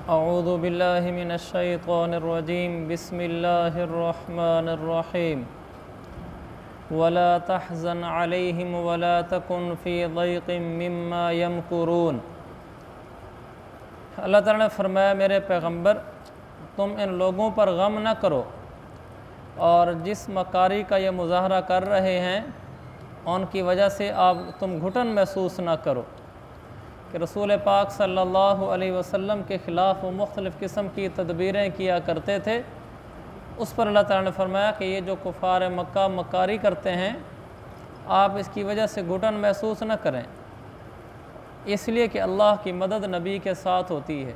अऊज़ु बिल्लाहि मिनश्शैतानिर्रजीम बिस्मिल्लाहिर्रहमानिर्रहीम वला तहज़न अलैहिम वला तकुन फ़ी ज़ैक़िम मिम्मा यमकुरून। अल्लाह ताला ने फरमाया, मेरे पैगंबर तुम इन लोगों पर गम न करो और जिस मकारी का ये मुज़ाहरा कर रहे हैं उनकी वजह से तुम घुटन महसूस न करो कि रसूल पाक सल्लल्लाहु अलैहि वसल्लम के ख़िलाफ़ वो मुख्तलिफ़ किस्म की तदबीरें किया करते थे। उस पर अल्लाह ताला ने फरमाया कि ये जो कुफ़ार मक्का मकारी करते हैं आप इसकी वजह से घुटन महसूस न करें, इसलिए कि अल्लाह की मदद नबी के साथ होती है।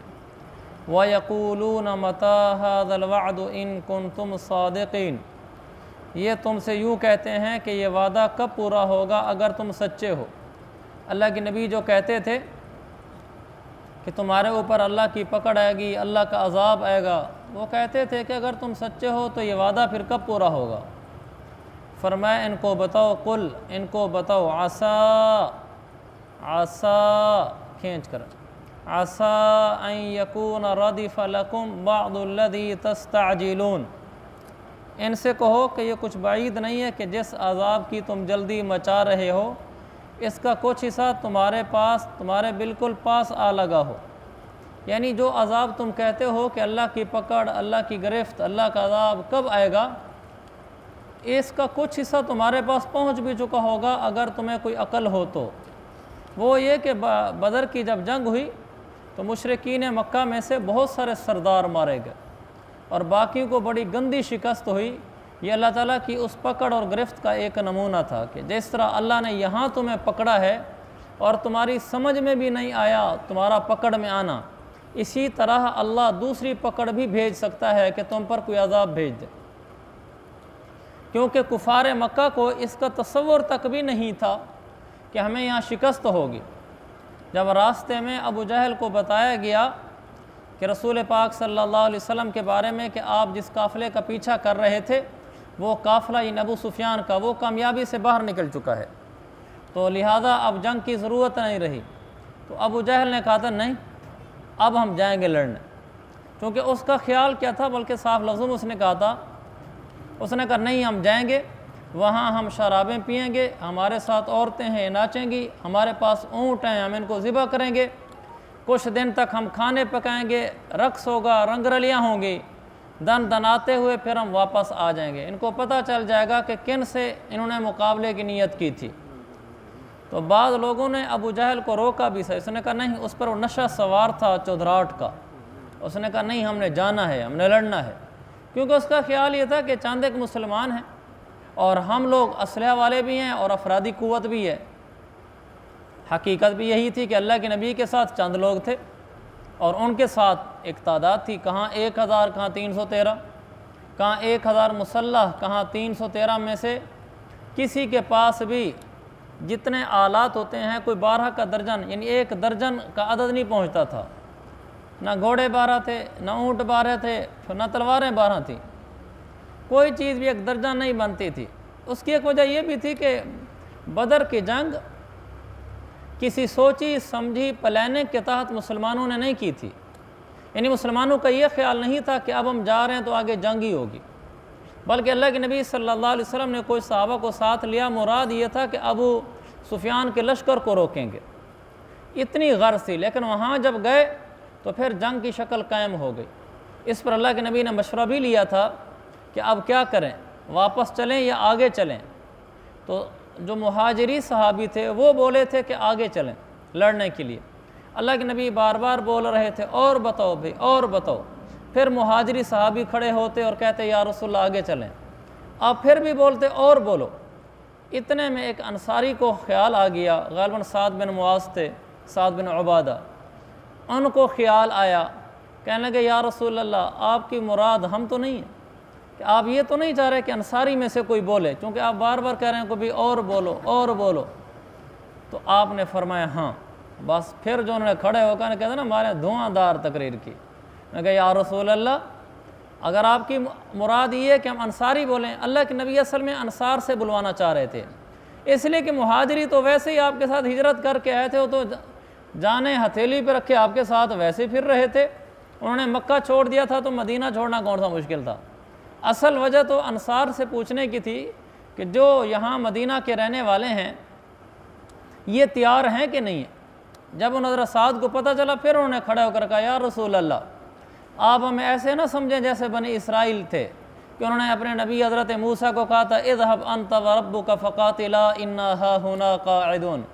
व यक़ूलून मता हाज़ल वअदु इन कुन्तुम सादिक़ीन, ये तुमसे यूँ कहते हैं कि ये वादा कब पूरा होगा अगर तुम सच्चे हो। अल्लाह के नबी जो कहते थे कि तुम्हारे ऊपर अल्लाह की पकड़ आएगी, अल्लाह का अज़ाब आएगा, वो कहते थे कि अगर तुम सच्चे हो तो ये वादा फिर कब पूरा होगा। फरमाया इनको बताओ, कुल इनको बताओ, आसा आसा खींच कर, आसा अन यकून रदिफ़ लकुम बअदुल्लज़ी तस्तअजिलून, इनसे कहो कि ये कुछ बाईद नहीं है कि जिस अज़ाब की तुम जल्दी मचा रहे हो इसका कुछ हिस्सा तुम्हारे बिल्कुल पास आ लगा हो। यानी जो अज़ाब तुम कहते हो कि अल्लाह की पकड़, अल्लाह की गिरफ्त, अल्लाह का अज़ाब कब आएगा, इसका कुछ हिस्सा तुम्हारे पास पहुंच भी चुका होगा अगर तुम्हें कोई अकल हो तो। वो ये कि बदर की जब जंग हुई तो मुशरिकीन मक्का में से बहुत सारे सरदार मारे गए और बाकियों को बड़ी गंदी शिकस्त हुई। ये अल्लाह ताला की उस पकड़ और गिरफ्त का एक नमूना था कि जिस तरह अल्लाह ने यहाँ तुम्हें पकड़ा है और तुम्हारी समझ में भी नहीं आया तुम्हारा पकड़ में आना, इसी तरह अल्लाह दूसरी पकड़ भी भेज सकता है कि तुम पर कोई अज़ाब भेज दे। क्योंकि कुफ़ार मक्का को इसका तसव्वुर तक भी नहीं था कि हमें यहाँ शिकस्त होगी। जब रास्ते में अबू जहल को बताया गया कि रसूल पाक सल्लल्लाहु अलैहि वसल्लम के बारे में कि आप जिस काफ़िले का पीछा कर रहे थे वो काफ़िला इन अबू सुफियान का वो कामयाबी से बाहर निकल चुका है, तो लिहाजा अब जंग की ज़रूरत नहीं रही। तो अबू जहल ने कहा था नहीं अब हम जाएंगे लड़ने, क्योंकि उसका ख्याल क्या था, बल्कि साफ लफ्ज़ों में उसने कहा था, उसने कहा नहीं हम जाएंगे, वहाँ हम शराबें पिएंगे, हमारे साथ औरतें हैं नाचेंगी, हमारे पास ऊँट हैं हम इनको ज़िबा करेंगे, कुछ दिन तक हम खाने पकाएंगे, रक़्स होगा, रंगरलियाँ होंगी, दन दनाते हुए फिर हम वापस आ जाएंगे। इनको पता चल जाएगा कि किन से इन्होंने मुकाबले की नीयत की थी। तो बाद लोगों ने अबू जहल को रोका भी सही, उसने कहा नहीं, उस पर वो नशा सवार था चौधराहट का, उसने कहा नहीं हमने जाना है, हमने लड़ना है, क्योंकि उसका ख्याल ये था कि चंद एक मुसलमान हैं और हम लोग असलहा वाले भी हैं और अफरादी क़ुव्वत भी है। हकीकत भी यही थी कि अल्लाह के नबी के साथ चंद लोग थे और उनके साथ एक तादाद थी, कहाँ 1000, कहाँ 313, कहाँ 1000 मुसल्लह, कहाँ 313 में से किसी के पास भी जितने आलात होते हैं कोई 12 का दर्जन, यानी 1 दर्जन का अदद नहीं पहुंचता था। ना घोड़े 12 थे, ना ऊँट 12 थे, ना तलवारें 12 थी, कोई चीज़ भी 1 दर्जन नहीं बनती थी। उसकी एक वजह यह भी थी कि बदर की जंग किसी सोची समझी प्लानिंग के तहत मुसलमानों ने नहीं की थी। यानी मुसलमानों का ये ख्याल नहीं था कि अब हम जा रहे हैं तो आगे जंग ही होगी, बल्कि अल्लाह के नबी सल्लल्लाहु अलैहि वसल्लम ने कोई सहाबा को साथ लिया, मुराद ये था कि अबू सुफियान के लश्कर को रोकेंगे, इतनी गर्ज थी। लेकिन वहाँ जब गए तो फिर जंग की शक्ल कायम हो गई। इस पर अल्लाह के नबी ने मशवरा भी लिया था कि अब क्या करें, वापस चलें या आगे चलें। तो जो मुहाजिरी सहाबी थे वो बोले थे कि आगे चलें लड़ने के लिए। अल्लाह के नबी बार बार बोल रहे थे और बताओ भाई और बताओ, फिर मुहाजिरी सहाबी खड़े होते और कहते या रसूलल्लाह आगे चलें, अब फिर भी बोलते और बोलो। इतने में एक अंसारी को ख्याल आ गया, ग़ालिबन साद बिन मुआज़ थे, साद बिन उबादा, उनको ख्याल आया, कहने लगे या रसूलल्लाह आपकी मुराद हम तो नहीं है, कि आप ये तो नहीं चाह रहे कि अंसारी में से कोई बोले, क्योंकि आप बार बार कह रहे हैं कभी और बोलो और बोलो। तो आपने फरमाया हाँ। बस फिर जो उन्होंने खड़े होकर कहते ना हमारे धुआंधार तकरीर की, मैं कहा या रसूल अल्लाह अगर आपकी मुराद ये है कि हम अंसारी बोलें, अल्लाह के नबी असल में अंसार से बुलवाना चाह रहे थे, इसलिए कि मुहाजिरी तो वैसे ही आपके साथ हिजरत करके आए थे, वो तो जाने हथेली पर रखे आपके साथ वैसे फिर रहे थे उन्होंने मक्का छोड़ दिया था तो मदीना छोड़ना कौन सा मुश्किल था। असल वजह तो अंसार से पूछने की थी कि जो यहाँ मदीना के रहने वाले हैं ये तैयार हैं कि नहीं है। जब उन हज़रत साद को पता चला फिर उन्होंने खड़ा होकर कहा, या रसूल अल्लाह, आप हमें ऐसे ना समझें जैसे बनी इसराइल थे कि उन्होंने अपने नबी हज़रत मूसा को कहा था, इज़हब अंत व रब्बुका फ़क़ातिला इन्ना हाहुना क़ाइदून,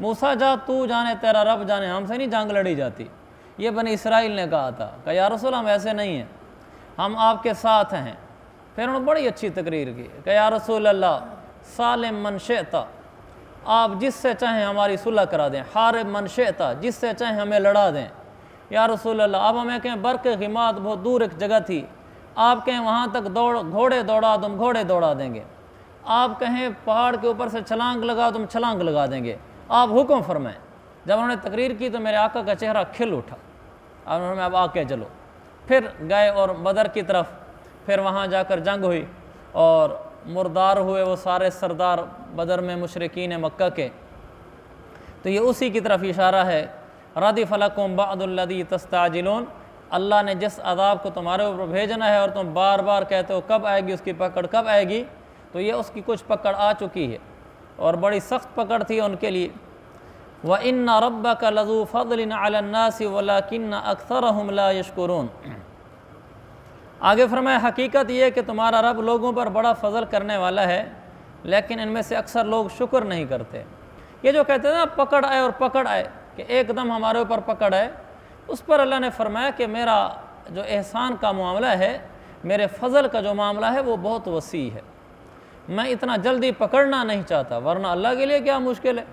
मूसा जा तू जाने तेरा रब जाने, हमसे नहीं जंग लड़ी जाती। ये बनी इसराइल ने कहा था। या रसूल हम ऐसे नहीं हैं, हम आपके साथ हैं। फिर उन्होंने बड़ी अच्छी तकरीर की कि या रसूल अल्लाह सालिम मन शिअता, आप जिससे चाहें हमारी सुलह करा दें, हारिब मन शिअता, जिससे चाहें हमें लड़ा दें। या रसूल अल्लाह अब हमें कहें बर्क गिमात बहुत दूर एक जगह थी, आप कहें वहाँ तक घोड़े दौड़ा तुम घोड़े दौड़ा देंगे, आप कहें पहाड़ के ऊपर से छलांग लगा तुम छलांग लगा देंगे, आप हुक्म फरमाएं। जब उन्होंने तकरीर की तो मेरे आका का चेहरा खिल उठा। अब उन्होंने अब आके चलो, फिर गए और बदर की तरफ, फिर वहाँ जाकर जंग हुई और मुर्दार हुए वो सारे सरदार बदर में मुशरिकीन मक्का के। तो ये उसी की तरफ इशारा है, रदिफ लकुम बअदुल्लज़ी तस्ताजिलून, अल्लाह ने जिस अज़ाब को तुम्हारे ऊपर भेजना है और तुम बार बार कहते हो कब आएगी उसकी पकड़, कब आएगी, तो ये उसकी कुछ पकड़ आ चुकी है और बड़ी सख्त पकड़ थी उनके लिए। व इन्ना रब्बका लज़ू फ़ज़लिन अलन्नासि वलाकिन्ना अक्सरहुम ला यशकुरून। आगे फरमाया हकीकत ये कि तुम्हारा रब लोगों पर बड़ा फ़ज़ल करने वाला है, लेकिन इनमें से अक्सर लोग शुक्र नहीं करते। ये जो कहते हैं ना पकड़ आए और पकड़ आए, कि एकदम हमारे ऊपर पकड़ आए, उस पर अल्लाह ने फरमाया कि मेरा जो एहसान का मामला है, मेरे फ़ज़ल का जो मामला है वो बहुत वसी है। मैं इतना जल्दी पकड़ना नहीं चाहता, वरना अल्लाह के लिए क्या मुश्किल है,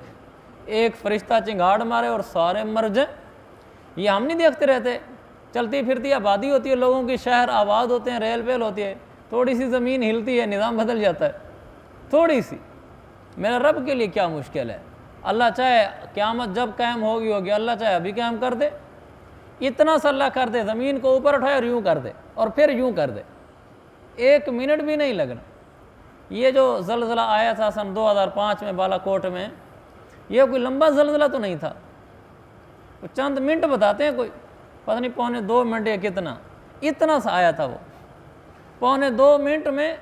एक फ़रिश्ता चिंगाड़ मारे और सारे मर जाएं। ये हम नहीं देखते रहते, चलती फिरती आबादी होती है लोगों की, शहर आबाद होते हैं, रेल वेल होती है, थोड़ी सी ज़मीन हिलती है निज़ाम बदल जाता है, थोड़ी सी। मेरा रब के लिए क्या मुश्किल है। अल्लाह चाहे क़यामत जब कायम होगी होगी, अल्लाह चाहे अभी कायम कर दे, इतना सा अल्लाह कर दे, ज़मीन को ऊपर उठाए और यूँ कर दे और फिर यूँ कर दे, एक मिनट भी नहीं लगना। ये जो ज़लज़ला आया था सन 2005 में बालाकोट में, ये कोई लंबा ज़लज़ला तो नहीं था, चंद मिनट बताते हैं, कोई पता नहीं पौने 2 मिनट या कितना, इतना सा आया था वो। पौने 2 मिनट में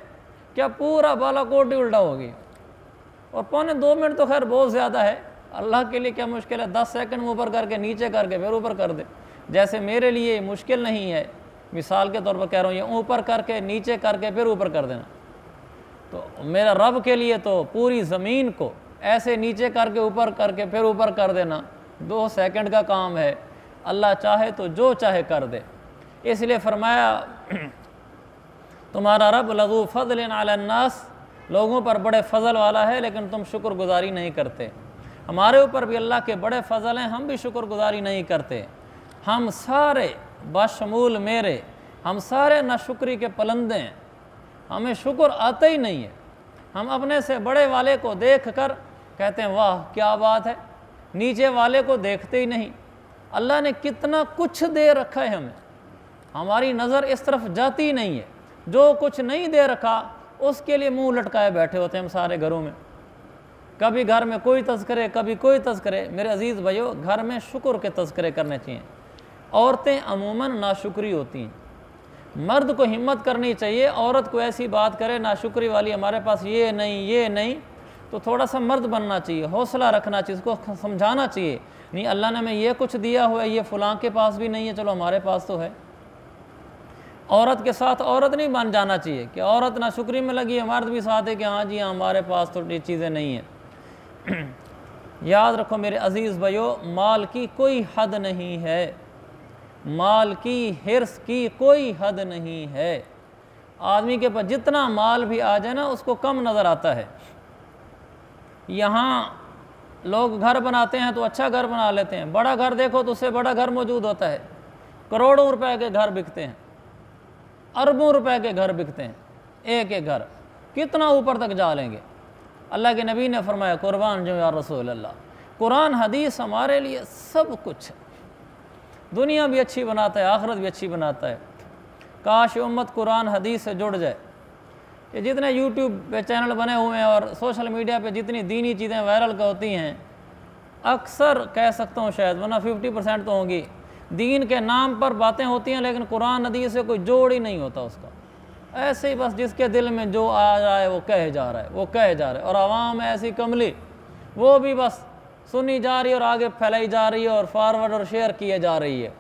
क्या पूरा बालाकोट ही उल्टा हो गया। और पौने 2 मिनट तो खैर बहुत ज़्यादा है, अल्लाह के लिए क्या मुश्किल है, 10 सेकंड ऊपर करके नीचे करके फिर ऊपर कर दे। जैसे मेरे लिए मुश्किल नहीं है, मिसाल के तौर पर कह रहा हूँ, ये ऊपर करके नीचे करके फिर ऊपर कर देना, तो मेरा रब के लिए तो पूरी ज़मीन को ऐसे नीचे करके ऊपर करके फिर ऊपर कर देना 2 सेकंड का काम है। अल्लाह चाहे तो जो चाहे कर दे। इसलिए फरमाया तुम्हारा रब लज़ू फ़ज़लिन अलन्नास, लोगों पर बड़े फ़ज़ल वाला है, लेकिन तुम शुक्रगुजारी नहीं करते। हमारे ऊपर भी अल्लाह के बड़े फ़ज़ल हैं, हम भी शुक्रगुजारी नहीं करते। हम सारे बशमूल मेरे, हम सारे नाशुक्री के पलंदे हैं, हमें शुक्र आता ही नहीं है। हम अपने से बड़े वाले को देख कर कहते हैं वाह क्या बात है, नीचे वाले को देखते ही नहीं। अल्लाह ने कितना कुछ दे रखा है हमें, हमारी नज़र इस तरफ जाती ही नहीं है। जो कुछ नहीं दे रखा उसके लिए मुंह लटकाए बैठे होते हैं हम सारे घरों में, कभी घर में कोई तज़किरे कभी कोई तज़किरे। मेरे अज़ीज़ भाइयों, घर में शुक्र के तज़किरे करने चाहिए। औरतें अमूमन नाशुक्री होती हैं, मर्द को हिम्मत करनी चाहिए। औरत को ऐसी बात करे नाशुक्री वाली, हमारे पास ये नहीं, तो थोड़ा सा मर्द बनना चाहिए, हौसला रखना चाहिए, उसको समझाना चाहिए, नहीं अल्लाह ने हमें ये कुछ दिया हुआ है, ये फ़लाँ के पास भी नहीं है, चलो हमारे पास तो है। औरत के साथ औरत नहीं बन जाना चाहिए कि औरत नाशुक्री में लगी है, मर्द भी साथ है कि हाँ जी हाँ हमारे पास तो ये चीज़ें नहीं हैं। याद रखो मेरे अज़ीज़ भाइयों, माल की कोई हद नहीं है, माल की हिर्स की कोई हद नहीं है। आदमी के पास जितना माल भी आ जाए ना, उसको कम नज़र आता है। यहाँ लोग घर बनाते हैं तो अच्छा घर बना लेते हैं, बड़ा घर देखो तो उससे बड़ा घर मौजूद होता है। करोड़ों रुपए के घर बिकते हैं, अरबों रुपए के घर बिकते हैं, एक एक घर कितना ऊपर तक जा लेंगे। अल्लाह के नबी ने फरमाया कुर्बान जो या रसूल अल्लाह, कुरान हदीस हमारे लिए सब कुछ है, दुनिया भी अच्छी बनाता है, आखिरत भी अच्छी बनाता है। काश उम्मत कुरान हदीस से जुड़ जाए। ये जितने यूट्यूब पे चैनल बने हुए हैं और सोशल मीडिया पे जितनी दीनी चीज़ें वायरल होती हैं, अक्सर कह सकता हूँ शायद, वरना 50% तो होंगी, दीन के नाम पर बातें होती हैं लेकिन कुरान हदीस से कोई जोड़ ही नहीं होता उसका। ऐसे ही बस जिसके दिल में जो आ रहा है वो कहे जा रहा है, वो कहे जा रहा है। और आवाम ऐसी कमली, वो भी बस सुनी जा रही है और आगे फैलाई जा रही है और फॉरवर्ड और शेयर किए जा रही है।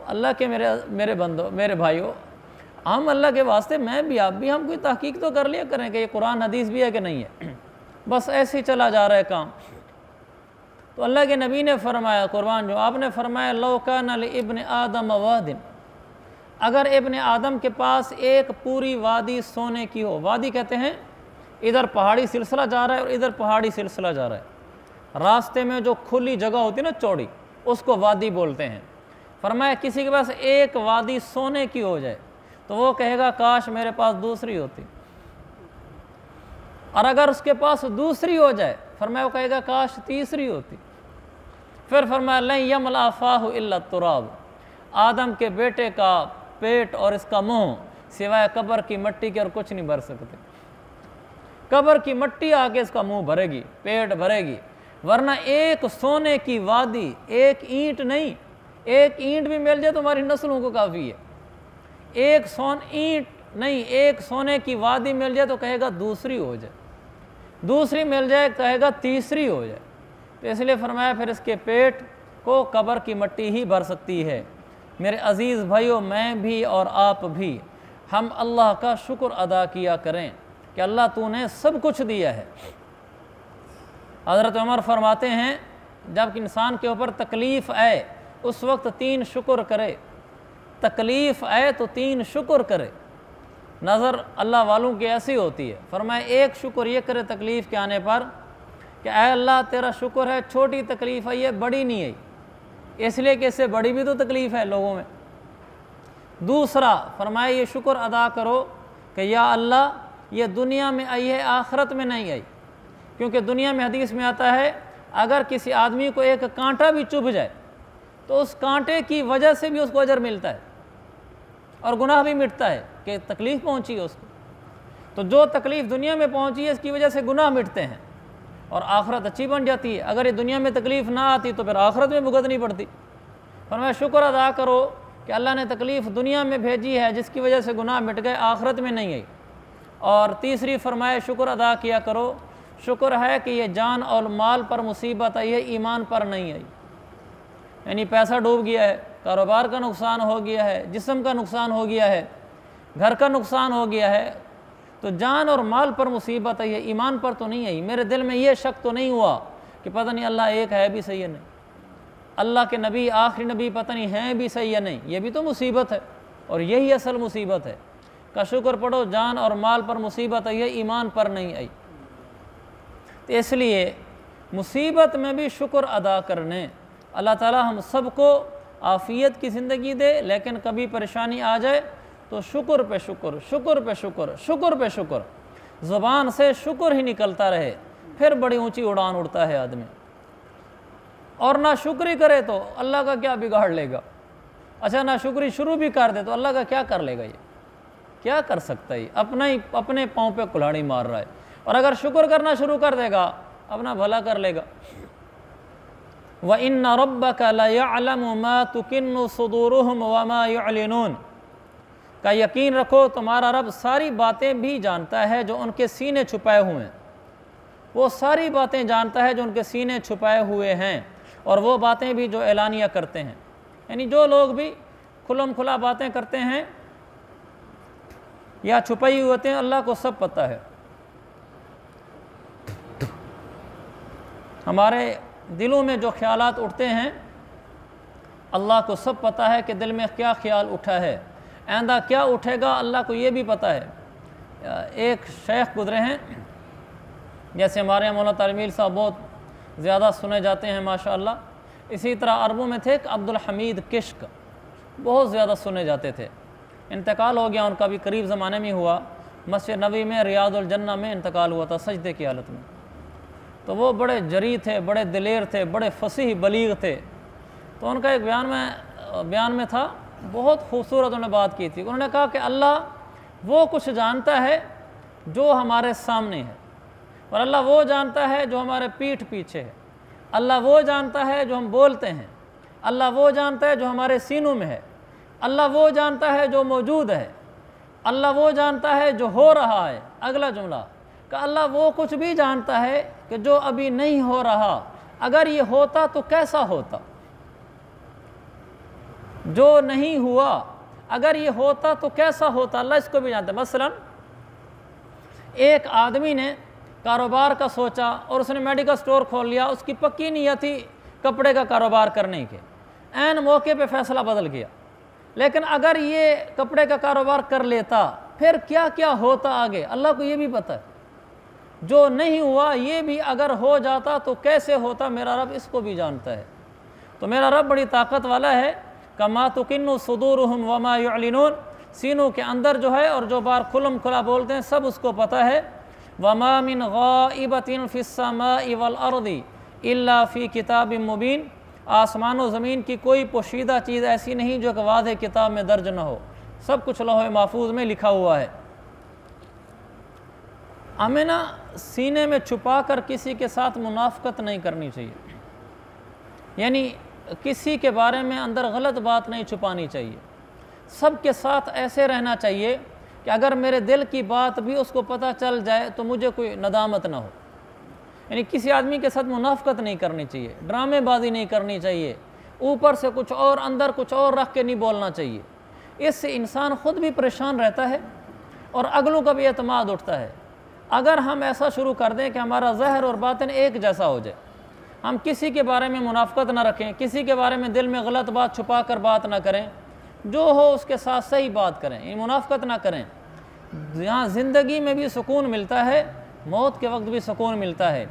अल्लाह के मेरे बंदो, मेरे भाइयों, हम अल्लाह के वास्ते, मैं भी आप भी, हम कोई तहकीक तो कर लिया करें कि ये कुरान हदीस भी है कि नहीं है। बस ऐसे ही चला जा रहा है काम। तो अल्लाह के नबी ने फरमाया, कुर्बान जो आपने फरमाया, लौ कान लिइब्न आदम वादिन, अगर इब्न आदम के पास एक पूरी वादी सोने की हो। वादी कहते हैं इधर पहाड़ी सिलसिला जा रहा है और इधर पहाड़ी सिलसिला जा रहा है, रास्ते में जो खुली जगह होती है ना चौड़ी, उसको वादी बोलते हैं। फरमाया किसी के पास एक वादी सोने की हो जाए तो वो कहेगा काश मेरे पास दूसरी होती। और अगर उसके पास दूसरी हो जाए, फरमाया वो कहेगा काश तीसरी होती। फिर फरमाया लन यमला फाहु इल्ला तुराब, आदम के बेटे का पेट और इसका मुंह सिवाय कब्र की मिट्टी के और कुछ नहीं भर सकते। कब्र की मिट्टी आके इसका मुंह भरेगी, पेट भरेगी, वरना एक सोने की वादी, एक ईंट नहीं, एक ईंट भी मिल जाए तो हमारी नस्लों को काफ़ी है। एक ईंट नहीं, एक सोने की वादी मिल जाए तो कहेगा दूसरी हो जाए, दूसरी मिल जाए कहेगा तीसरी हो जाए। तो इसलिए फरमाया फिर इसके पेट को कब्र की मिट्टी ही भर सकती है। मेरे अज़ीज़ भाइयों, मैं भी और आप भी, हम अल्लाह का शुक्र अदा किया करें कि अल्लाह तूने सब कुछ दिया है। हज़रत उमर फरमाते हैं जब इंसान के ऊपर तकलीफ़ आए उस वक्त 3 शुक्र करे। तकलीफ़ आए तो 3 शुक्र करे। नज़र अल्लाह वालों की ऐसी होती है। फरमाए एक शुक्र ये करे तकलीफ़ के आने पर कि ऐ अल्लाह तेरा शुक्र है छोटी तकलीफ़ आई है, बड़ी नहीं आई, इसलिए कि इससे बड़ी भी तो तकलीफ़ है लोगों में। दूसरा फरमाए ये शुक्र अदा करो कि या अल्लाह ये दुनिया में आई है, आखिरत में नहीं आई। क्योंकि दुनिया में हदीस में आता है अगर किसी आदमी को एक कांटा भी चुभ जाए तो उस कांटे की वजह से भी उसको अजर मिलता है और गुनाह भी मिटता है कि तकलीफ़ पहुंची है उसको। तो जो तकलीफ़ दुनिया में पहुंची है इसकी वजह से गुनाह मिटते हैं और आखिरत अच्छी बन जाती है। अगर ये दुनिया में तकलीफ़ ना आती तो फिर आखिरत में भुगतनी पड़ती। फरमाया शुक्र अदा करो कि अल्लाह ने तकलीफ़ दुनिया में भेजी है जिसकी वजह से गुनाह मिट गए, आखिरत में नहीं आई। और तीसरी फरमाया शुक्र अदा किया करो, शुक्र है कि ये जान और माल पर मुसीबत आई है, ईमान पर नहीं आई। यानी पैसा डूब गया है, कारोबार का नुकसान हो गया है, जिस्म का नुकसान हो गया है, घर का नुकसान हो गया है, तो जान और माल पर मुसीबत आई है, ईमान पर तो नहीं आई। मेरे दिल में ये शक तो नहीं हुआ कि पता नहीं अल्लाह एक है भी सही है नहीं, अल्लाह के नबी आखिरी नबी पता नहीं हैं भी सही है नहीं। ये भी तो मुसीबत है और यही असल मुसीबत है। का शुक्र पढ़ो जान और माल पर मुसीबत आई है, ईमान पर नहीं आई। तो इसलिए मुसीबत में भी शुक्र अदा करने, अल्लाह ताला हम सबको आफ़ियत की ज़िंदगी दे, लेकिन कभी परेशानी आ जाए तो शुक्र पे शुक्र, शुक्र पे शुक्र, शुक्र पे शुक्र, ज़ुबान से शुक्र ही निकलता रहे, फिर बड़ी ऊंची उड़ान उड़ता है आदमी। और ना शुक्री करे तो अल्लाह का क्या बिगाड़ लेगा। अच्छा ना शुक्री शुरू भी कर दे तो अल्लाह का क्या कर लेगा, ये क्या कर सकता है। अपने पाँव पे कुल्हाड़ी मार रहा है। और अगर शुक्र करना शुरू कर देगा अपना भला कर लेगा। व इन्ना रब्बका लयअलमु मा तुकिन्नु सुदूरुहुम व मा युअलिनून, का यकीन रखो तुम्हारा रब सारी बातें भी जानता है जो उनके सीने छुपाए हुए हैं। वो सारी बातें जानता है जो उनके सीने छुपाए हुए हैं और वो बातें भी जो ऐलानिया करते हैं। यानी जो लोग भी खुलम खुला बातें करते हैं या छुपाई हुए होते हैं, अल्लाह को सब पता है। हमारे दिलों में जो ख्यालात उठते हैं अल्लाह को सब पता है कि दिल में क्या ख्याल उठा है, आइंदा क्या उठेगा अल्लाह को ये भी पता है। एक शेख गुजरे हैं, जैसे हमारे यहाँ मौलाना तालिमील साहब बहुत ज़्यादा सुने जाते हैं माशाअल्लाह। इसी तरह अरबों में थे अब्दुल हमीद किश्क, बहुत ज़्यादा सुने जाते थे। इंतकाल हो गया उनका भी करीब ज़माने में हुआ। मस्जिद नबी में रियादुल जन्ना में इंतकाल हुआ था सजदे की हालत में। तो वो बड़े जरी थे, बड़े दिलेर थे, बड़े फसीह बलीग थे। तो उनका एक बयान में था, बहुत खूबसूरत उन्होंने बात की थी। उन्होंने कहा कि अल्लाह वो कुछ जानता है जो हमारे सामने है और अल्लाह वो जानता है जो हमारे पीठ पीछे है। अल्लाह वो जानता है जो हम बोलते हैं, अल्लाह वो जानता है जो हमारे सीनों में है, अल्लाह वो जानता है जो मौजूद है, अल्लाह वो जानता है जो हो रहा है। अगला जुमला कि अल्लाह वो कुछ भी जानता है कि जो अभी नहीं हो रहा, अगर ये होता तो कैसा होता, जो नहीं हुआ अगर ये होता तो कैसा होता, अल्लाह इसको भी जानता है। मसलन एक आदमी ने कारोबार का सोचा और उसने मेडिकल स्टोर खोल लिया, उसकी पक्की नीयत थी कपड़े का कारोबार करने के, ऐन मौके पे फैसला बदल गया। लेकिन अगर ये कपड़े का कारोबार कर लेता फिर क्या क्या होता आगे, अल्लाह को ये भी पता है। जो नहीं हुआ ये भी अगर हो जाता तो कैसे होता, मेरा रब इसको भी जानता है। तो मेरा रब बड़ी ताकत वाला है। कमा तुकिन्नु सुदूरुहुम वमा युअलिनून, सीनों के अंदर जो है और जो बार खुलम खुला बोलते हैं सब उसको पता है। वमा मिन गाइबतिन फिस समाई वल अर्दी इल्ला फी किताबिम मुबीन, आसमान व ज़मीन की कोई पोशीदा चीज़ ऐसी नहीं जो कि वाज़ेह किताब में दर्ज न हो, सब कुछ लौह महफूज में लिखा हुआ है। हमें ना सीने में छुपा कर किसी के साथ मुनाफकत नहीं करनी चाहिए, यानी किसी के बारे में अंदर गलत बात नहीं छुपानी चाहिए। सबके साथ ऐसे रहना चाहिए कि अगर मेरे दिल की बात भी उसको पता चल जाए तो मुझे कोई नदामत ना हो। यानी किसी आदमी के साथ मुनाफकत नहीं करनी चाहिए, ड्रामेबाजी नहीं करनी चाहिए, ऊपर से कुछ और अंदर कुछ और रख के नहीं बोलना चाहिए। इससे इंसान ख़ुद भी परेशान रहता है और अगलों का भी एतमाद उठता है। अगर हम ऐसा शुरू कर दें कि हमारा ज़हर और बातिन एक जैसा हो जाए, हम किसी के बारे में मुनाफकत ना रखें, किसी के बारे में दिल में गलत बात छुपा कर बात ना करें, जो हो उसके साथ सही बात करें, ये मुनाफकत ना करें। यहाँ ज़िंदगी में भी सुकून मिलता है, मौत के वक्त भी सुकून मिलता है।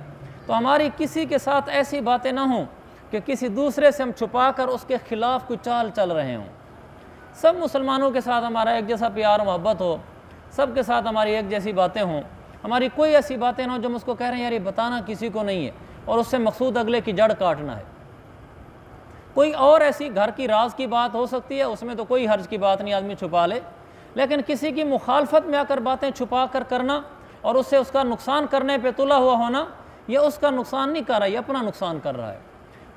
तो हमारी किसी के साथ ऐसी बातें ना हों कि किसी दूसरे से हम छुपा कर उसके ख़िलाफ़ कुछ चाल चल रहे हों। सब मुसलमानों के साथ हमारा एक जैसा प्यार मोहब्बत हो, सब के साथ हमारी एक जैसी बातें हों, हमारी कोई ऐसी बातें ना हो जो हम उसको कह रहे हैं यार ये बताना किसी को नहीं है और उससे मकसूद अगले की जड़ काटना है। कोई और ऐसी घर की राज की बात हो सकती है, उसमें तो कोई हर्ज की बात नहीं, आदमी छुपा ले। लेकिन किसी की मुखालफत में आकर बातें छुपा कर करना और उससे उसका नुकसान करने पे तुला हुआ होना, यह उसका नुकसान नहीं कर रहा है, ये अपना नुकसान कर रहा है।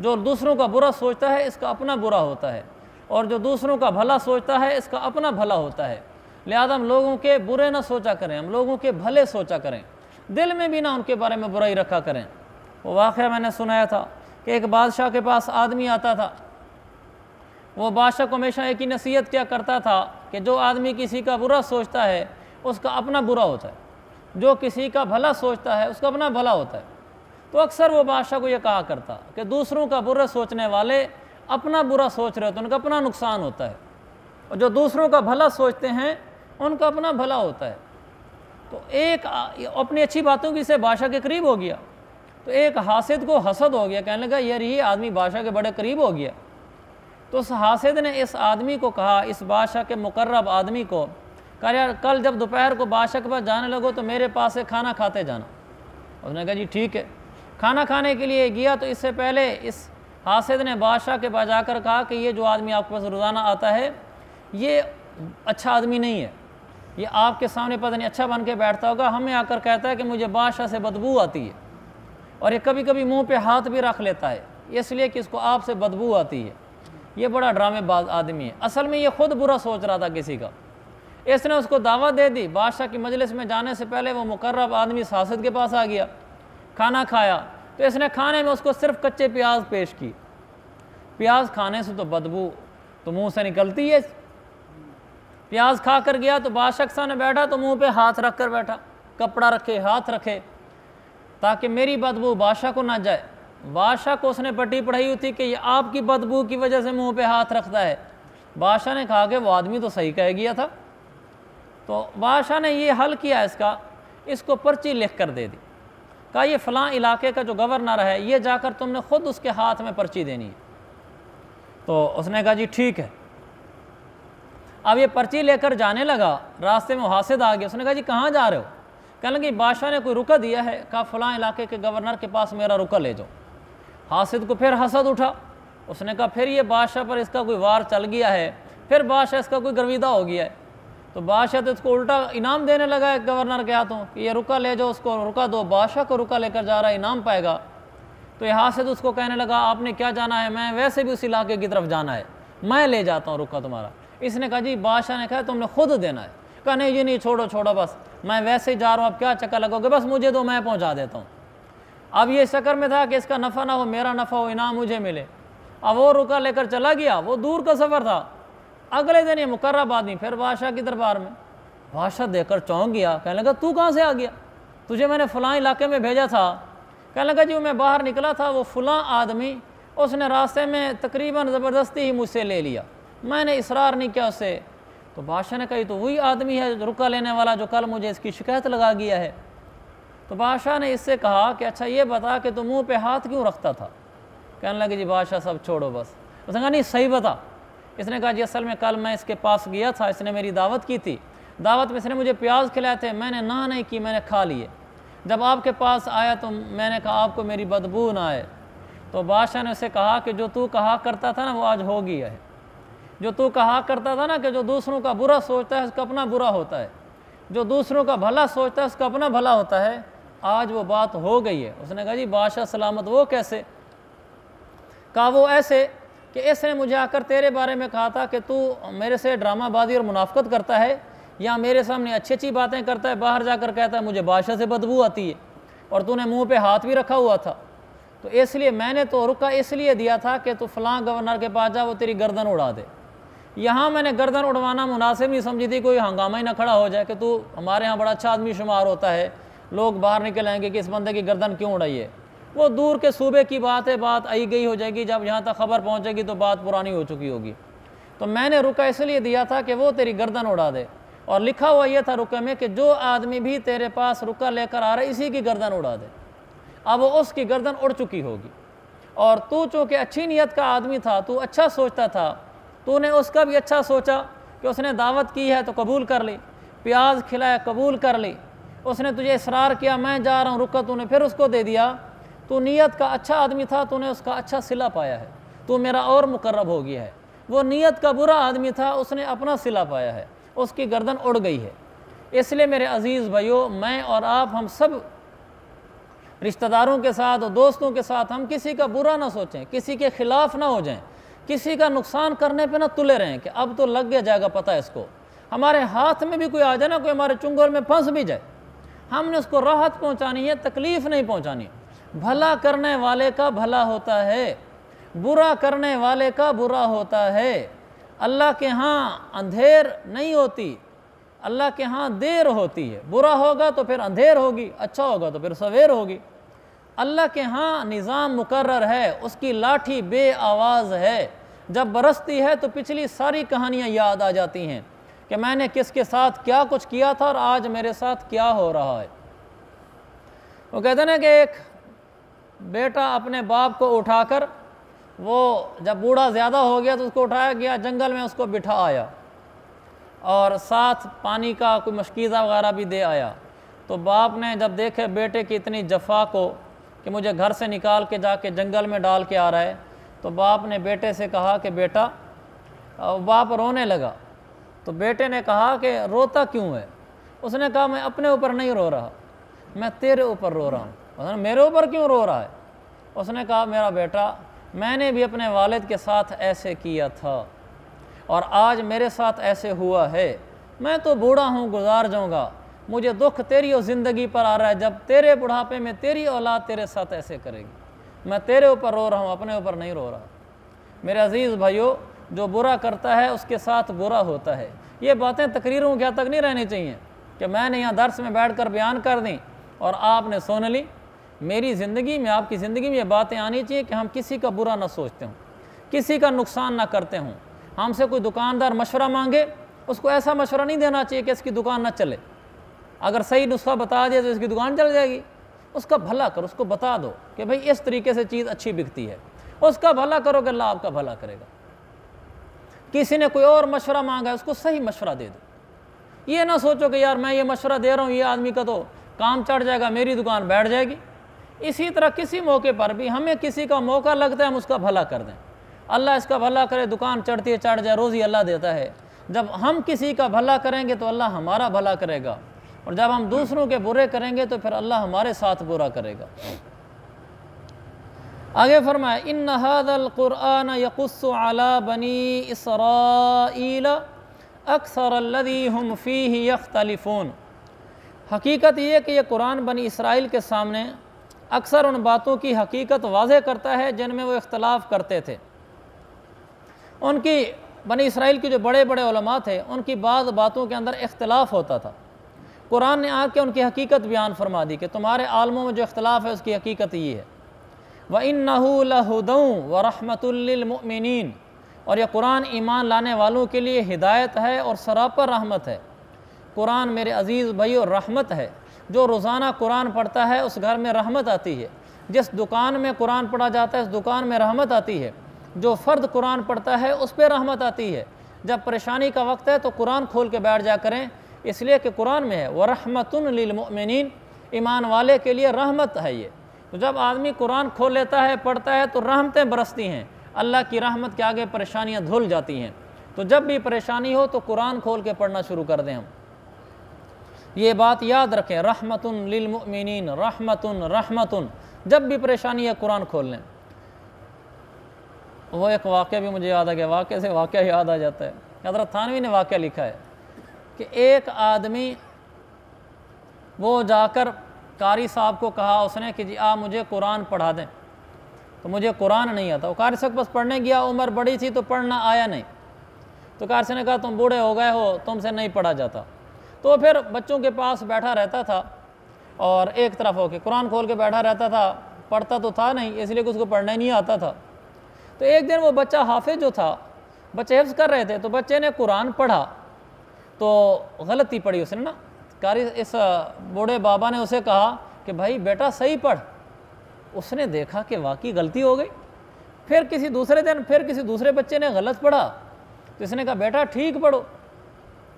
जो दूसरों का बुरा सोचता है इसका अपना बुरा होता है, और जो दूसरों का भला सोचता है इसका अपना भला होता है। लिहाजा हम लोगों के बुरे ना सोचा करें, हम लोगों के भले सोचा करें, दिल में भी ना उनके बारे में बुराई रखा करें। वो वाक़या मैंने सुनाया था कि एक बादशाह के पास आदमी आता था, वो बादशाह को हमेशा एक ही नसीहत क्या करता था कि जो आदमी किसी का बुरा सोचता है उसका अपना बुरा होता है, जो किसी का भला सोचता है उसका अपना भला होता है। तो अक्सर वो बादशाह को ये कहा करता कि दूसरों का बुरा सोचने वाले अपना बुरा सोच रहे होते हैं, उनका अपना नुकसान होता है, और जो दूसरों का भला सोचते हैं उनका अपना भला होता है। तो एक अपनी अच्छी बातों की से बादशाह के करीब हो गया, तो एक हासिद को हसद हो गया, कहने लगा यार ये आदमी बादशाह के बड़े करीब हो गया। तो उस हासिद ने इस आदमी को कहा, इस बादशाह के मुकर्रब आदमी को, कहा यार कल जब दोपहर को बादशाह के पास जाने लगो तो मेरे पास से खाना खाते जाना। उसने कहा जी ठीक है। खाना खाने के लिए गया तो इससे पहले इस हासिद ने बादशाह के पास जाकर कहा कि ये जो आदमी आपके पास रोज़ाना आता है ये अच्छा आदमी नहीं है, ये आपके सामने पता नहीं अच्छा बन के बैठता होगा, हमें आकर कहता है कि मुझे बादशाह से बदबू आती है, और ये कभी कभी मुंह पे हाथ भी रख लेता है इसलिए कि इसको आपसे बदबू आती है। ये बड़ा ड्रामेबाज आदमी है। असल में ये खुद बुरा सोच रहा था किसी का। इसने उसको दावत दे दी। बादशाह की मजलिस में जाने से पहले वो मुकर्रब आदमी हासिद के पास आ गया, खाना खाया, तो इसने खाने में उसको सिर्फ कच्चे प्याज पेश की। प्याज खाने से तो बदबू तो मुंह से निकलती है। प्याज खा कर गया तो बादशाह के सामने बैठा तो मुंह पे हाथ रख कर बैठा, कपड़ा रखे, हाथ रखे, ताकि मेरी बदबू बादशाह को ना जाए। बादशाह को उसने पट्टी पढ़ाई हुई थी कि ये आपकी बदबू की वजह से मुंह पे हाथ रखता है। बादशाह ने कहा कि वो आदमी तो सही कह गया था। तो बादशाह ने ये हल किया, इसको पर्ची लिख कर दे दी। कहा ये फ़लाँ इलाके का जो गवर्नर है ये जाकर तुमने ख़ुद उसके हाथ में पर्ची देनी है। तो उसने कहा जी ठीक है। अब ये पर्ची लेकर जाने लगा, रास्ते में हासिद आ गया। उसने कहा जी कहाँ जा रहे हो? कहने लगे बादशाह ने कोई रुका दिया है, कहा फ़लाँ इलाके के गवर्नर के पास मेरा रुका ले जाओ। हासिद को फिर हसद उठा। उसने कहा फिर ये बादशाह पर इसका कोई वार चल गया है, फिर बादशाह इसका कोई गर्विदा हो गया है। तो बादशाह तो इसको उल्टा इनाम देने लगा है गवर्नर के हाथों कि ये रुका ले जाओ, उसको रुका दो। बादशाह को रुका लेकर जा रहा है, इनाम पाएगा। तो यहाँ से तो उसको कहने लगा आपने क्या जाना है, मैं वैसे भी उस इलाके की तरफ जाना है, मैं ले जाता हूँ रुका तुम्हारा। इसने कहा जी बादशाह ने कहा तुमने खुद देना है। कहा नहीं जी नहीं, छोड़ो छोड़ो, बस मैं वैसे ही जा रहा हूँ, अब क्या चक्कर लगोगे, बस मुझे दो, मैं पहुँचा देता हूँ। अब ये चक्कर में था कि इसका नफ़ा ना हो, मेरा नफ़ा हो, इनाम मुझे मिले। अब वो रुका लेकर चला गया, वो दूर का सफ़र था। अगले दिन ये मुकर्रब आदमी फिर बादशाह की दरबार में। बादशाह देखकर चौंक गया, कहने लगा तू कहाँ से आ गया, तुझे मैंने फ़लाँ इलाके में भेजा था। कहने लगा जी मैं बाहर निकला था, वो फ़लाँ आदमी उसने रास्ते में तकरीबन ज़बरदस्ती ही मुझसे ले लिया, मैंने इसरार नहीं किया उससे। तो बादशाह ने कही तो वही आदमी है रुका लेने वाला जो कल मुझे इसकी शिकायत लगा गया है। तो बादशाह ने इससे कहा कि अच्छा ये बता कि तू मुँह पे हाथ क्यों रखता था। कहने लगे जी बादशाह सब छोड़ो बस। उसने कहा नहीं सही बता। इसने कहा जी असल में कल मैं इसके पास गया था, इसने मेरी दावत की थी, दावत में इसने मुझे प्याज खिलाए थे, मैंने ना नहीं की, मैंने खा लिए। जब आपके पास आया तो मैंने कहा आपको मेरी बदबू ना आए। तो बादशाह ने उसे कहा कि जो तू कहा करता था ना वो आज हो गया है। जो तू कहा करता था ना कि जो दूसरों का बुरा सोचता है उसका अपना बुरा होता है, जो दूसरों का भला सोचता है उसका अपना भला होता है, आज वो बात हो गई है। उसने कहा जी बादशाह सलामत वो कैसे। कहा वो ऐसे कि इसने मुझे आकर तेरे बारे में कहा था कि तू मेरे से ड्रामाबाजी और मुनाफकत करता है, या मेरे सामने अच्छी अच्छी बातें करता है, बाहर जाकर कहता है मुझे बादशाह से बदबू आती है, और तूने मुंह पे हाथ भी रखा हुआ था। तो इसलिए मैंने तो रुका इसलिए दिया था कि तू फलां गवर्नर के पास जा, वो तेरी गर्दन उड़ा दे। यहाँ मैंने गर्दन उड़वाना मुनासिब नहीं समझी थी, कोई हंगामा ही ना खड़ा हो जाए कि तू हमारे यहाँ बड़ा अच्छा आदमी शुमार होता है, लोग बाहर निकल आएंगे कि इस बंदे की गर्दन क्यों उड़ाई है। वो दूर के सूबे की बात है, बात आई गई हो जाएगी, जब यहाँ तक खबर पहुँचेगी तो बात पुरानी हो चुकी होगी। तो मैंने रुका इसलिए दिया था कि वो तेरी गर्दन उड़ा दे, और लिखा हुआ ये था रुका में कि जो आदमी भी तेरे पास रुका लेकर आ रहा है इसी की गर्दन उड़ा दे। अब वो उसकी गर्दन उड़ चुकी होगी, और तू चूँकि अच्छी नीयत का आदमी था, तू अच्छा सोचता था, तूने उसका भी अच्छा सोचा कि उसने दावत की है तो कबूल कर ली, प्याज खिलाया कबूल कर ली, उसने तुझे इसरार किया मैं जा रहा हूँ रुका, तूने फिर उसको दे दिया। तू नीयत का अच्छा आदमी था, तूने उसका अच्छा सिला पाया है, तू मेरा और मुकर्रब हो गया है। वो नीयत का बुरा आदमी था, उसने अपना सिला पाया है, उसकी गर्दन उड़ गई है। इसलिए मेरे अज़ीज़ भाइयों, मैं और आप हम सब रिश्तेदारों के साथ और दोस्तों के साथ हम किसी का बुरा ना सोचें, किसी के ख़िलाफ़ ना हो जाएं, किसी का नुकसान करने पे ना तुले रहें कि अब तो लग गया जाएगा पता है इसको। हमारे हाथ में भी कोई आ जाए ना, कोई हमारे चुंगल में फंस भी जाए, हमने उसको राहत पहुंचानी है, तकलीफ़ नहीं पहुंचानी। भला करने वाले का भला होता है, बुरा करने वाले का बुरा होता है। अल्लाह के यहाँ अंधेर नहीं होती, अल्लाह के यहाँ देर होती है। बुरा होगा तो फिर अंधेर होगी, अच्छा होगा तो फिर सवेर होगी। अल्लाह के यहाँ निज़ाम मुकर्रर है, उसकी लाठी बे आवाज़ है, जब बरसती है तो पिछली सारी कहानियाँ याद आ जाती हैं कि मैंने किसके साथ क्या कुछ किया था और आज मेरे साथ क्या हो रहा है। वो कहते ना कि एक बेटा अपने बाप को उठाकर, वो जब बूढ़ा ज़्यादा हो गया तो उसको उठाया गया, जंगल में उसको बिठा आया और साथ पानी का कोई मशकीज़ा वगैरह भी दे आया। तो बाप ने जब देखे बेटे की इतनी जफ़ा को कि मुझे घर से निकाल के जाके जंगल में डाल के आ रहा है, तो बाप ने बेटे से कहा कि बेटा, बाप रोने लगा। तो बेटे ने कहा कि रोता क्यों है। उसने कहा मैं अपने ऊपर नहीं रो रहा, मैं तेरे ऊपर रो रहा हूँ। उसने मेरे ऊपर क्यों रो रहा है। उसने कहा मेरा बेटा, मैंने भी अपने वालिद के साथ ऐसे किया था और आज मेरे साथ ऐसे हुआ है। मैं तो बूढ़ा हूँ, गुजार जाऊँगा, मुझे दुख तेरी और ज़िंदगी पर आ रहा है, जब तेरे बुढ़ापे में तेरी औलाद तेरे साथ ऐसे करेगी। मैं तेरे ऊपर रो रहा हूँ, अपने ऊपर नहीं रो रहा। मेरे अज़ीज़ भाइयों, जो बुरा करता है उसके साथ बुरा होता है। ये बातें तकरीरों के तक नहीं रहनी चाहिए कि मैंने यहाँ दर्स में बैठ कर बयान कर दी और आपने सुन ली। मेरी ज़िंदगी में, आपकी ज़िंदगी में ये बातें आनी चाहिए कि हम किसी का बुरा ना सोचते हों, किसी का नुकसान ना करते हों। हमसे कोई दुकानदार मशवरा मांगे, उसको ऐसा मशवरा नहीं देना चाहिए कि इसकी दुकान ना चले। अगर सही नुस्खा बता दिया तो इसकी दुकान चल जाएगी। उसका भला करो, उसको बता दो कि भाई इस तरीके से चीज़ अच्छी बिकती है, उसका भला करो कि अल्लाह आपका भला करेगा। किसी ने कोई और मशवरा मांगा है, उसको सही मशवरा दे दो। ये ना सोचो कि यार मैं ये मशवरा दे रहा हूँ, ये आदमी का तो काम चढ़ जाएगा, मेरी दुकान बैठ जाएगी। इसी तरह किसी मौके पर भी हमें किसी का मौका लगता है, हम उसका भला कर दें। अल्लाह इसका भला करे, दुकान चढ़ती है चढ़ जाए, रोज़ी अल्लाह देता है। जब हम किसी का भला करेंगे तो अल्लाह हमारा भला करेगा, और जब हम दूसरों के बुरे करेंगे तो फिर अल्लाह हमारे साथ बुरा करेगा। आगे फरमाया इन्ना हाज़ल क़ुरआन यक़ुस्सु अला बनी इसराईल अक्सर अल्लज़ी हुम फ़ीही यख्तलिफ़ून। हकीकत ये कि ये कुरान बनी इसराइल के सामने अक्सर उन बातों की हकीकत वाज़ेह करता है जिनमें वो इख्तलाफ करते थे। उनकी बनी इसराइल के जो बड़े बड़े उलमा थे उनकी बातों के अंदर इख्तलाफ होता था। कुरान ने आके उनकी हकीकत बयान फरमा दी कि तुम्हारे आलमों में जो इख्तलाफ है उसकी हकीकत ये है। व इन्नहु लहुदौ व रहमतुल लिल मुमिनीन, और यह कुरान ईमान लाने वालों के लिए हिदायत है और सरापर रहमत है। कुरान मेरे अज़ीज़ भाइयों रहमत है। जो रोज़ाना कुरान पढ़ता है उस घर में रहमत आती है। जिस दुकान में कुरान पढ़ा जाता है उस दुकान में रहमत आती है। जो फ़र्द कुरान पढ़ता है उस पर रहमत आती है। जब परेशानी का वक्त है तो कुरान खोल के बैठ जा करें, इसलिए कि कुरान में है व रहमतुन लिल मुमिनीन, ईमान वाले के लिए रहमत है ये। तो जब आदमी कुरान खोल लेता है, पढ़ता है, तो रहमतें बरसती हैं। अल्लाह की रहमत के आगे परेशानियाँ धुल जाती हैं। तो जब भी परेशानी हो तो कुरान खोल के पढ़ना शुरू कर दें हम। ये बात याद रखें, रहमतुन लिल मुमिनीन, रहमतुन रहमतुन। जब भी परेशानी है कुरान खोल लें। वो एक वाक़या भी मुझे याद आ गया, वाक़े से वाक़या याद आ जाता है। हज़रत थानवी ने वाक़या लिखा है कि एक आदमी वो जाकर कारी साहब को कहा उसने कि जी आप मुझे कुरान पढ़ा दें, तो मुझे कुरान नहीं आता। वो कारी साहब बस पढ़ने गया, उम्र बड़ी थी तो पढ़ना आया नहीं। तो कारी साहब ने कहा तुम बूढ़े हो गए हो, तुमसे नहीं पढ़ा जाता। तो फिर बच्चों के पास बैठा रहता था और एक तरफ होके कुरान खोल के बैठा रहता था। पढ़ता तो था नहीं, इसलिए उसको पढ़ना ही नहीं आता था। तो एक दिन वो बच्चा हाफिज जो था, बच्चे हिफ्ज़ कर रहे थे, तो बच्चे ने कुरान पढ़ा तो गलती पढ़ी उसने ना। कारी इस बूढ़े बाबा ने उसे कहा कि भाई बेटा सही पढ़। उसने देखा कि वाकई गलती हो गई। फिर किसी दूसरे दिन फिर किसी दूसरे बच्चे ने गलत पढ़ा, तो इसने कहा बेटा ठीक पढ़ो।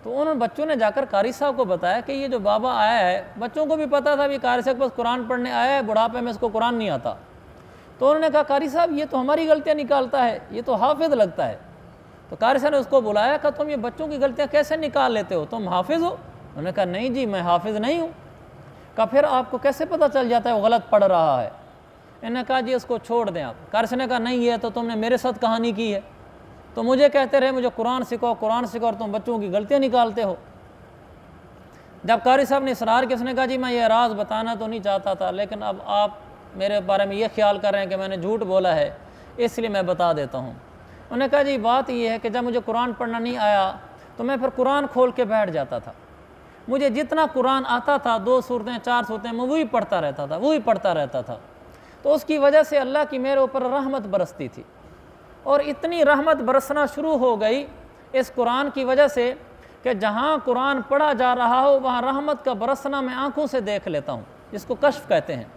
तो उन बच्चों ने जाकर कारी साहब को बताया कि ये जो बाबा आया है, बच्चों को भी पता था भी कारी साहब बस कुरान पढ़ने आया है, बुढ़ापे में इसको कुरान नहीं आता। तो उन्होंने कहा कारी साहब ये तो हमारी गलतियाँ निकालता है, ये तो हाफिज़ लगता है। तो कारी साहब ने उसको बुलाया, कहा तुम ये बच्चों की गलतियाँ कैसे निकाल लेते हो, तुम हाफिज़ हो? उन्होंने कहा नहीं जी मैं हाफिज़ नहीं हूँ। कहा फिर आपको कैसे पता चल जाता है वो गलत पढ़ रहा है? इन्होंने कहा जी उसको छोड़ दें आप। कारी साहब ने कहा नहीं है तो तुमने मेरे साथ कहानी की है, तो मुझे कहते रहे मुझे कुरान सिखाओ कुरान सिखाओ, और तुम बच्चों की गलतियाँ निकालते हो। जब कारी साहब ने इसरार किया, उसने कहा जी मैं ये राज बताना तो नहीं चाहता था, लेकिन अब आप मेरे बारे में ये ख्याल कर रहे हैं कि मैंने झूठ बोला है, इसलिए मैं बता देता हूँ। उन्होंने कहा जी बात ये है कि जब मुझे कुरान पढ़ना नहीं आया तो मैं फिर कुरान खोल के बैठ जाता था। मुझे जितना कुरान आता था 2 सूरतें 4 सूरतें मैं वही पढ़ता रहता था, वही पढ़ता रहता था। तो उसकी वजह से अल्लाह की मेरे ऊपर रहमत बरसती थी, और इतनी रहमत बरसना शुरू हो गई इस कुरान की वजह से कि जहाँ कुरान पढ़ा जा रहा हो वहाँ रहमत का बरसना मैं आँखों से देख लेता हूँ, जिसको कश्फ कहते हैं,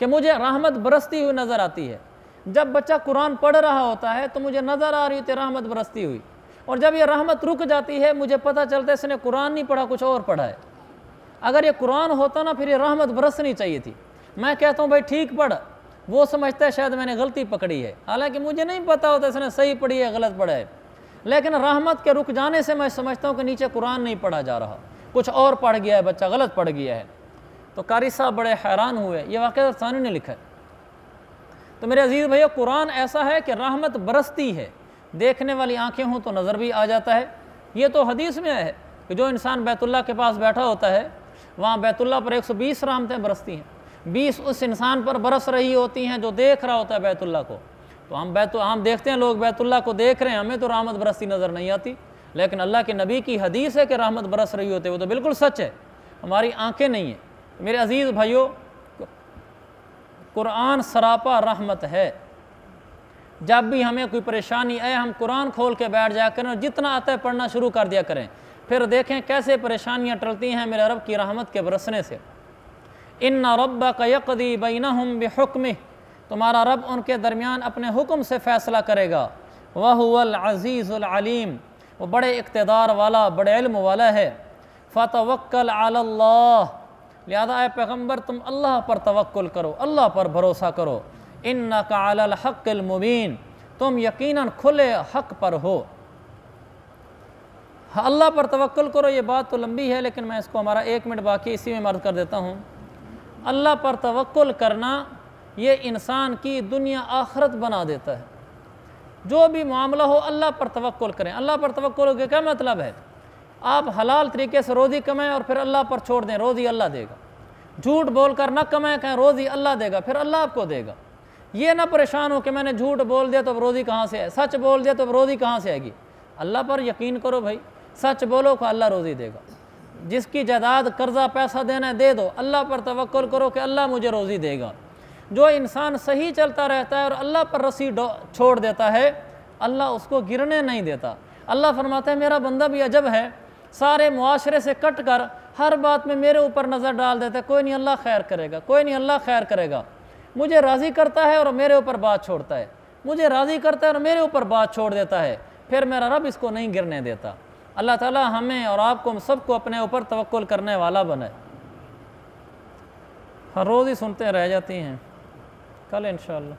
कि मुझे रहमत बरसती हुई नज़र आती है। जब बच्चा कुरान पढ़ रहा होता है तो मुझे नज़र आ रही होती है रहमत बरसती हुई, और जब ये रहमत रुक जाती है मुझे पता चलता है इसने कुरान नहीं पढ़ा, कुछ और पढ़ा है। अगर ये कुरान होता ना फिर ये रहमत बरसनी चाहिए थी। मैं कहता हूँ भाई ठीक पढ़, वो समझता है शायद मैंने गलती पकड़ी है, हालांकि मुझे नहीं पता होता इसने सही पढ़ी है गलत पढ़ा है। लेकिन रहमत के रुक जाने से मैं समझता हूँ कि नीचे कुरान नहीं पढ़ा जा रहा, कुछ और पढ़ गया है, बच्चा गलत पढ़ गया है। तो कारी साहब बड़े हैरान हुए, ये वाक़या सानी ने लिखा है। तो मेरे अजीज़ भैया कुरान ऐसा है कि रहमत बरसती है, देखने वाली आँखें हों तो नज़र भी आ जाता है। ये तो हदीस में है कि जो इंसान बैतुल्लाह के पास बैठा होता है वहाँ बैतुल्लाह पर 120 रहमतें बरसती हैं, 20 उस इंसान पर बरस रही होती हैं जो देख रहा होता है बैतुल्लाह को। तो हम देखते हैं लोग बैतुल्लाह को देख रहे हैं, हमें तो रहमत बरसती नज़र नहीं आती, लेकिन अल्लाह के नबी की हदीस है कि रहमत बरस रही होती है, वो तो बिल्कुल सच है, हमारी आँखें नहीं हैं। मेरे अजीज़ भाइयों कुरान सरापा रहमत है। जब भी हमें कोई परेशानी आए हम कुरान खोल के बैठ जाया करें और जितना आता है पढ़ना शुरू कर दिया करें, फिर देखें कैसे परेशानियाँ टलती हैं मेरे रब की रहमत के बरसने से। इन्ना रब्बका यक़दी बैनहुम बिहुक्मिह, तुम्हारा रब उनके दरमियान अपने हुक्म से फ़ैसला करेगा। वहुवल अज़ीज़ुल अलीम, वो बड़े इक़्तिदार वाला बड़े इल्म वाला है। फ़तवक्कल अलल्लाह, लिहाजा ए पैगम्बर तुम अल्लाह पर तवक्कुल करो, अल्लाह पर भरोसा करो। इन्नका अलल हक़्क़िल मुबीन, तुम यकीनन खुले हक़ पर हो। अल्लाह पर तवक्कुल करो, ये बात तो लंबी है लेकिन मैं इसको हमारा 1 मिनट बाकी इसी में मर्द कर देता हूँ। अल्लाह पर तवक्कुल करना ये इंसान की दुनिया आखरत बना देता है। जो भी मामला हो अल्लाह पर तवक्कुल करें। अल्लाह पर तवक्कुल का क्या मतलब है? आप हलाल तरीके से रोज़ी कमाएं और फिर अल्लाह पर छोड़ दें, रोज़ी अल्लाह देगा। झूठ बोलकर ना कमाएं, कहें रोज़ी अल्लाह देगा, फिर अल्लाह आपको देगा। ये ना परेशान हो कि मैंने झूठ बोल दिया तो अब रोज़ी कहाँ से है, सच बोल दिया तो अब रोज़ी कहाँ से आएगी। अल्लाह पर यकीन करो भाई, सच बोलो कि अल्लाह रोज़ी देगा। जिसकी जायदाद कर्जा पैसा देना है दे दो, अल्लाह पर तवक्कुल करो कि अल्लाह मुझे रोज़ी देगा। जो इंसान सही चलता रहता है और अल्लाह पर रस्सी छोड़ देता है, अल्लाह उसको गिरने नहीं देता। अल्लाह फरमाता है मेरा बंदा भी अजब है, सारे मुआशरे से कट कर हर बात में मेरे ऊपर नज़र डाल देता है, कोई नहीं अल्लाह खैर करेगा, कोई नहीं अल्लाह खैर करेगा। मुझे राज़ी करता है और मेरे ऊपर बात छोड़ता है, मुझे राज़ी करता है और मेरे ऊपर बात छोड़ देता है, फिर मेरा रब इसको नहीं गिरने देता। अल्लाह ताला हमें और आपको, हम सबको अपने ऊपर तवक्कुल करने वाला बनाए। हर रोज़ ही सुनते रह जाती हैं, कल इंशाअल्लाह।